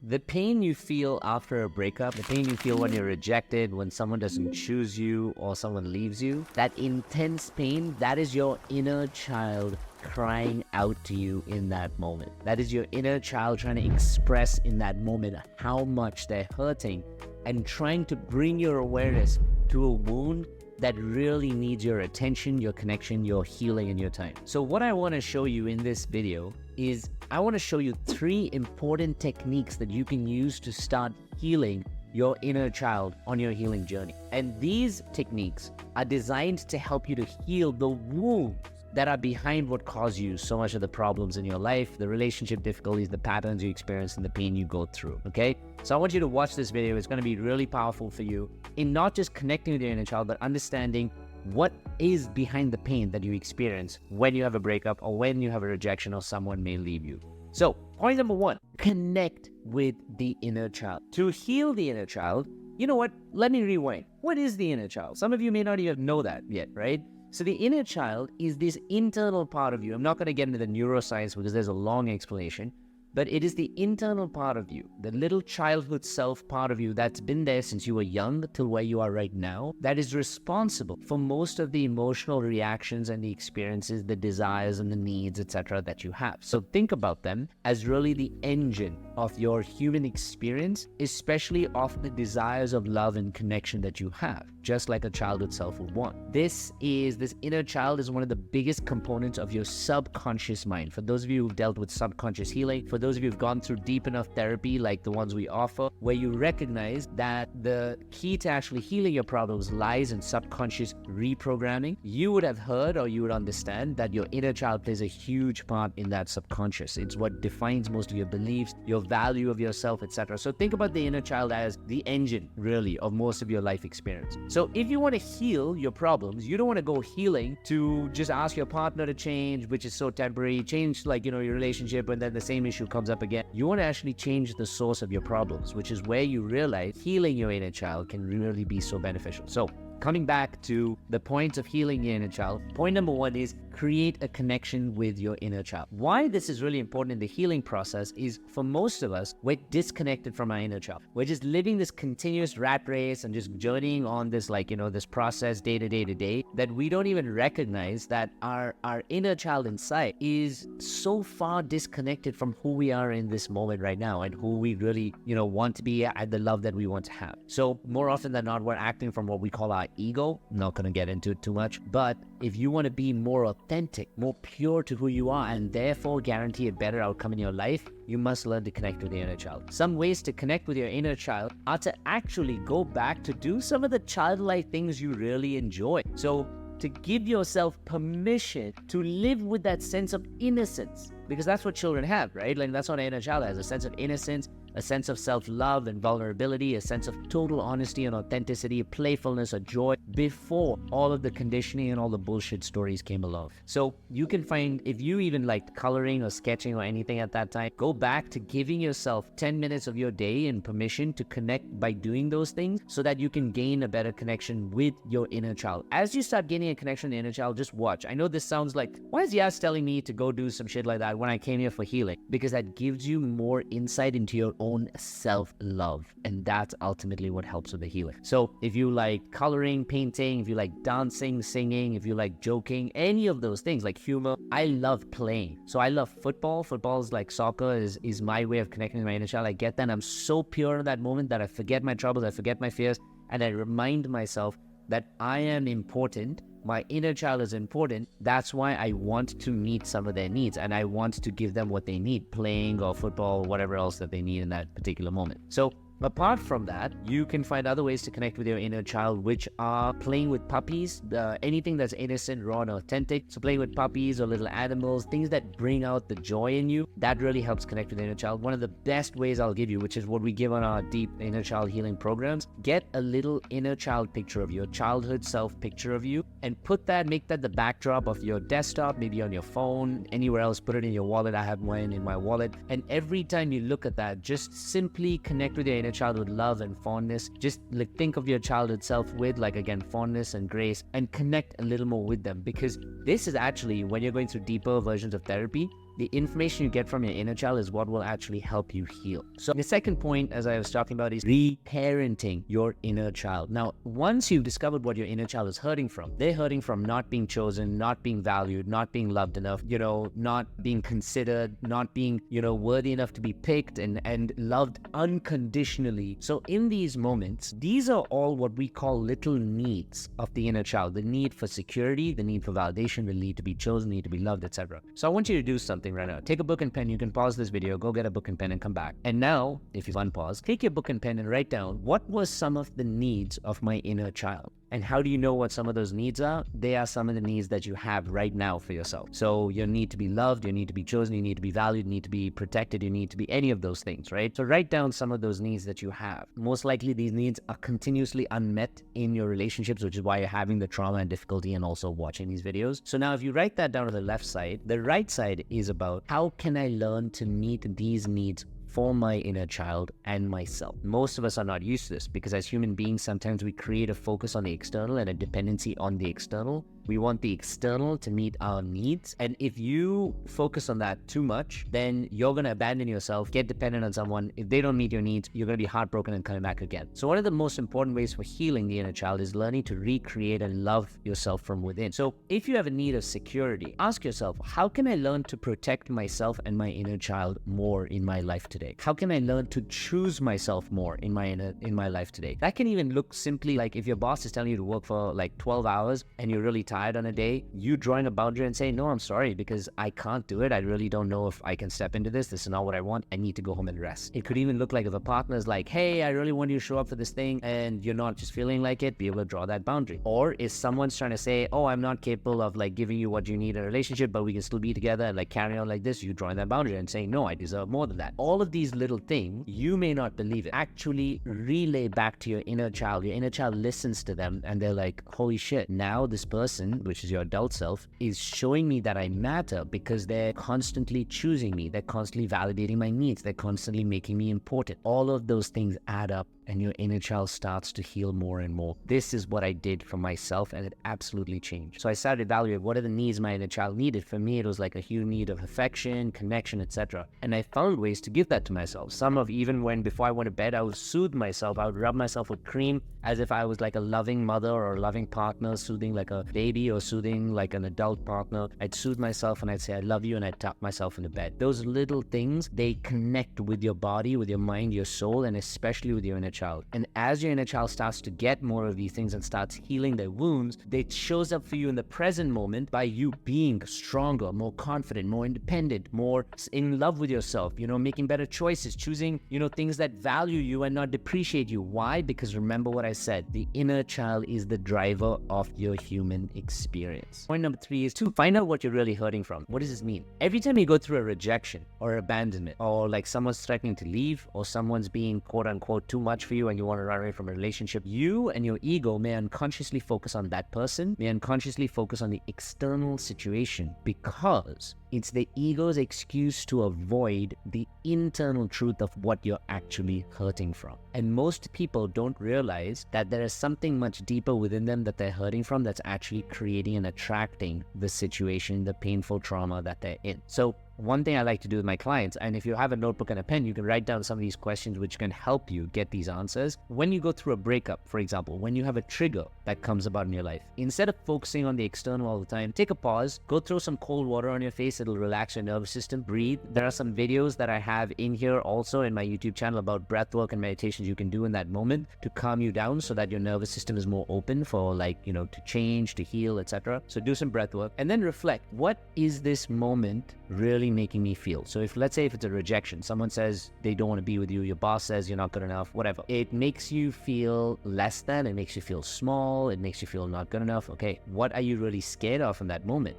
The pain you feel after a breakup, the pain you feel when you're rejected, when someone doesn't choose you or someone leaves you, that intense pain, that is your inner child crying out to you in that moment. That is your inner child trying to express in that moment how much they're hurting and trying to bring your awareness to a wound that really needs your attention, your connection, your healing, and your time. So what I want to show you in this video is I want to show you 3 important techniques that you can use to start healing your inner child on your healing journey. And these techniques are designed to help you to heal the wounds that are behind what caused you so much of the problems in your life, the relationship difficulties, the patterns you experience, and the pain you go through, okay? So I want you to watch this video. It's going to be really powerful for you in not just connecting with your inner child, but understanding what is behind the pain that you experience when you have a breakup or when you have a rejection or someone may leave you. So point number 1, connect with the inner child. To heal the inner child, you know what? Let me rewind. What is the inner child? Some of you may not even know that yet, right? So the inner child is this internal part of you. I'm not going to get into the neuroscience because there's a long explanation, but it is the internal part of you, the little childhood self part of you that's been there since you were young till where you are right now, that is responsible for most of the emotional reactions and the experiences, the desires and the needs, etc. that you have. So think about them as really the engine of your human experience, especially of the desires of love and connection that you have, just like a childhood self would want. This inner child is one of the biggest components of your subconscious mind. For those of you who've dealt with subconscious healing, for those of you who've gone through deep enough therapy like the ones we offer, where you recognize that the key to actually healing your problems lies in subconscious reprogramming, you would have heard or you would understand that your inner child plays a huge part in that subconscious. It's what defines most of your beliefs, your value of yourself, etc. So think about the inner child as the engine, really, of most of your life experience. So if you want to heal your problems, you don't want to go healing to just ask your partner to change, which is so temporary, change your relationship, and then the same issue comes up again. You want to actually change the source of your problems, which is where you realize healing your inner child can really be so beneficial. So coming back to the points of healing your inner child, point number 1 is create a connection with your inner child. Why this is really important in the healing process is for most of us, we're disconnected from our inner child. We're just living this continuous rat race and just journeying on this this process day to day that we don't even recognize that our inner child inside is so far disconnected from who we are in this moment right now and who we really want to be and the love that we want to have. So more often than not, we're acting from what we call our ego. I'm not going to get into it too much, but if you want to be more authentic, more pure to who you are, and therefore guarantee a better outcome in your life, you must learn to connect with your inner child. Some ways to connect with your inner child are to actually go back to do some of the childlike things you really enjoy. So to give yourself permission to live with that sense of innocence, because that's what children have, right? That's what an inner child has, a sense of innocence, a sense of self-love and vulnerability, a sense of total honesty and authenticity, playfulness, a joy, before all of the conditioning and all the bullshit stories came along. So you can find, if you even liked coloring or sketching or anything at that time, go back to giving yourself 10 minutes of your day and permission to connect by doing those things so that you can gain a better connection with your inner child. As you start gaining a connection with the inner child, just watch. I know this sounds like, why is Yats telling me to go do some shit like that when I came here for healing? Because that gives you more insight into your own self-love, and that's ultimately what helps with the healing. So if you like coloring, painting, if you like dancing, singing, if you like joking, any of those things, like humor, I love playing. So I love football. Football is like soccer, is my way of connecting with my inner child. I get that, and I'm so pure in that moment that I forget my troubles, I forget my fears, and I remind myself that I am important. My inner child is important. That's why I want to meet some of their needs, and I want to give them what they need, playing or football, or whatever else that they need in that particular moment. So apart from that, you can find other ways to connect with your inner child, which are playing with puppies, anything that's innocent, raw, and authentic. So playing with puppies or little animals, things that bring out the joy in you, that really helps connect with the inner child. One of the best ways I'll give you, which is what we give on our deep inner child healing programs, get a little inner child picture of your childhood self picture of you, and make that the backdrop of your desktop, maybe on your phone, anywhere else. Put it in your wallet. I have mine in my wallet. And every time you look at that, just simply connect with your inner child with love and fondness. Just think of your childhood self with, again, fondness and grace, and connect a little more with them, because this is actually, when you're going through deeper versions of therapy, the information you get from your inner child is what will actually help you heal. So the second point, as I was talking about, is reparenting your inner child. Now, once you've discovered what your inner child is hurting from, they're hurting from not being chosen, not being valued, not being loved enough, not being considered, not being, worthy enough to be picked and loved unconditionally. So in these moments, these are all what we call little needs of the inner child: the need for security, the need for validation, the need to be chosen, the need to be loved, etc. So I want you to do something right now. Take a book and pen. You can pause this video, go get a book and pen, and come back. And now, if you unpause, take your book and pen and write down, what was some of the needs of my inner child? And how do you know what some of those needs are? They are some of the needs that you have right now for yourself. So you need to be loved, you need to be chosen, you need to be valued, you need to be protected, you need to be any of those things, right? So write down some of those needs that you have. Most likely these needs are continuously unmet in your relationships, which is why you're having the trauma and difficulty and also watching these videos. So now if you write that down on the left side, the right side is about, how can I learn to meet these needs for my inner child and myself? Most of us are not used to this, because as human beings, sometimes we create a focus on the external and a dependency on the external. We want the external to meet our needs. And if you focus on that too much, then you're going to abandon yourself, get dependent on someone. If they don't meet your needs, you're going to be heartbroken and coming back again. So one of the most important ways for healing the inner child is learning to recreate and love yourself from within. So if you have a need of security, ask yourself, how can I learn to protect myself and my inner child more in my life today? How can I learn to choose myself more in my life today? That can even look simply like, if your boss is telling you to work for like 12 hours and you're really tired on a day, you drawing a boundary and say, no, I'm sorry, because I can't do it. I really don't know if I can step into this. This is not what I want. I need to go home and rest. It could even look like, if a partner is like, hey, I really want you to show up for this thing, and you're not just feeling like it, be able to draw that boundary. Or if someone's trying to say, oh, I'm not capable of like giving you what you need in a relationship, but we can still be together and like carry on like this, you drawing that boundary and saying, no, I deserve more than that. All of these little things, you may not believe it, actually relay back to your inner child. Your inner child listens to them and they're like, holy shit, now this person, which is your adult self, is showing me that I matter, because they're constantly choosing me, they're constantly validating my needs, they're constantly making me important. All of those things add up, and your inner child starts to heal more and more. This is what I did for myself, and it absolutely changed. So I started evaluating, what are the needs my inner child needed? For me, it was like a huge need of affection, connection, etc. And I found ways to give that to myself. Some of, even when before I went to bed, I would soothe myself. I would rub myself with cream as if I was like a loving mother or a loving partner, soothing like a baby or soothing like an adult partner. I'd soothe myself and I'd say, I love you, and I'd tuck myself into bed. Those little things, they connect with your body, with your mind, your soul, and especially with your inner child. And as your inner child starts to get more of these things and starts healing their wounds, it shows up for you in the present moment by you being stronger, more confident, more independent, more in love with yourself, making better choices, choosing, things that value you and not depreciate you. Why? Because remember what I said, the inner child is the driver of your human experience. Point number 3 is to find out what you're really hurting from. What does this mean? Every time you go through a rejection or abandonment, or like someone's threatening to leave, or someone's being quote unquote too much for you and you want to run away from a relationship, you and your ego may unconsciously focus on that person, may unconsciously focus on the external situation, because it's the ego's excuse to avoid the internal truth of what you're actually hurting from. And most people don't realize that there is something much deeper within them that they're hurting from, that's actually creating and attracting the situation, the painful trauma that they're in. So one thing I like to do with my clients, and if you have a notebook and a pen, you can write down some of these questions which can help you get these answers. When you go through a breakup, for example, when you have a trigger that comes about in your life, instead of focusing on the external all the time, take a pause, go throw some cold water on your face. It'll relax your nervous system, breathe. There are some videos that I have in here also in my YouTube channel about breath work and meditations you can do in that moment to calm you down so that your nervous system is more open for to change, to heal, etc. So do some breath work and then reflect. What is this moment really making me feel? So let's say if it's a rejection, someone says they don't want to be with you, your boss says you're not good enough, whatever. It makes you feel less than, it makes you feel small, it makes you feel not good enough. Okay, what are you really scared of in that moment?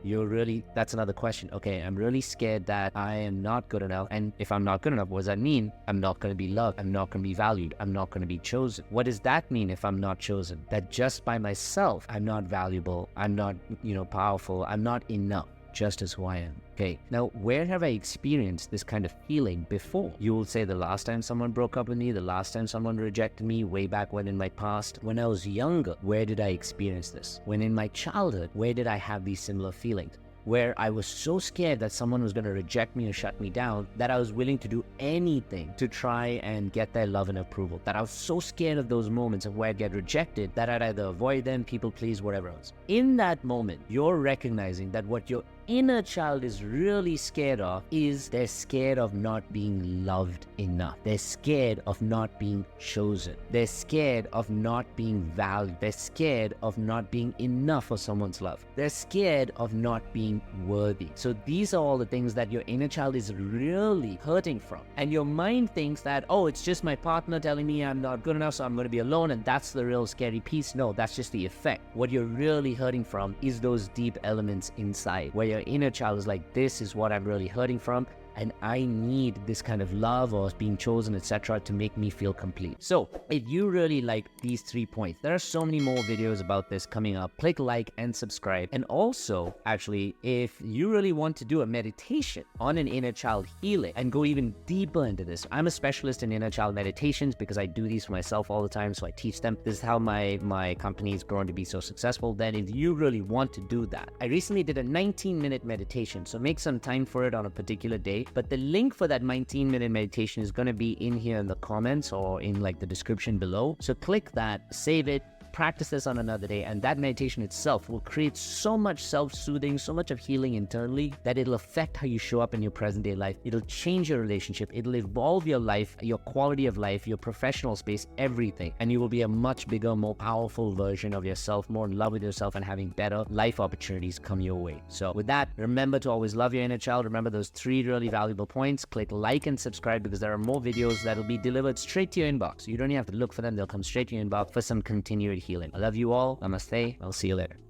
That's another question. Okay, I'm really scared that I am not good enough. And if I'm not good enough, what does that mean? I'm not going to be loved. I'm not going to be valued. I'm not going to be chosen. What does that mean if I'm not chosen? That just by myself, I'm not valuable. I'm not, powerful. I'm not enough, just as who I am. Okay, now where have I experienced this kind of feeling before? You will say the last time someone broke up with me, the last time someone rejected me, way back when in my past. When I was younger, where did I experience this? When in my childhood, where did I have these similar feelings? where I was so scared that someone was going to reject me or shut me down that I was willing to do anything to try and get their love and approval. That I was so scared of those moments of where I'd get rejected that I'd either avoid them, people please, whatever else. In that moment, you're recognizing that what your inner child is really scared of is they're scared of not being loved enough. They're scared of not being chosen. They're scared of not being valued. They're scared of not being enough for someone's love. They're scared of not being worthy. So these are all the things that your inner child is really hurting from. And your mind thinks that, oh, it's just my partner telling me I'm not good enough, so I'm going to be alone, and that's the real scary piece. No, that's just the effect. What you're really hurting from is those deep elements inside, where your inner child is like, this is what I'm really hurting from, and I need this kind of love or being chosen, etc., to make me feel complete. So if you really like these 3 points, there are so many more videos about this coming up. Click like and subscribe. And also, actually, if you really want to do a meditation on an inner child healing and go even deeper into this, I'm a specialist in inner child meditations because I do these for myself all the time, so I teach them. This is how my company has grown to be so successful. Then if you really want to do that, I recently did a 19-minute meditation, so make some time for it on a particular day. But the link for that 19-minute meditation is going to be in here in the comments or in like the description below. So click that, save it, practice this on another day, and that meditation itself will create so much self-soothing, so much of healing internally that it'll affect how you show up in your present day life. It'll change your relationship. It'll evolve your life, your quality of life, your professional space, everything. And you will be a much bigger, more powerful version of yourself, more in love with yourself, and having better life opportunities come your way. So with that, remember to always love your inner child. Remember those 3 really valuable points. Click like and subscribe because there are more videos that'll be delivered straight to your inbox. You don't even have to look for them. They'll come straight to your inbox for some continued healing. I love you all. Namaste. I'll see you later.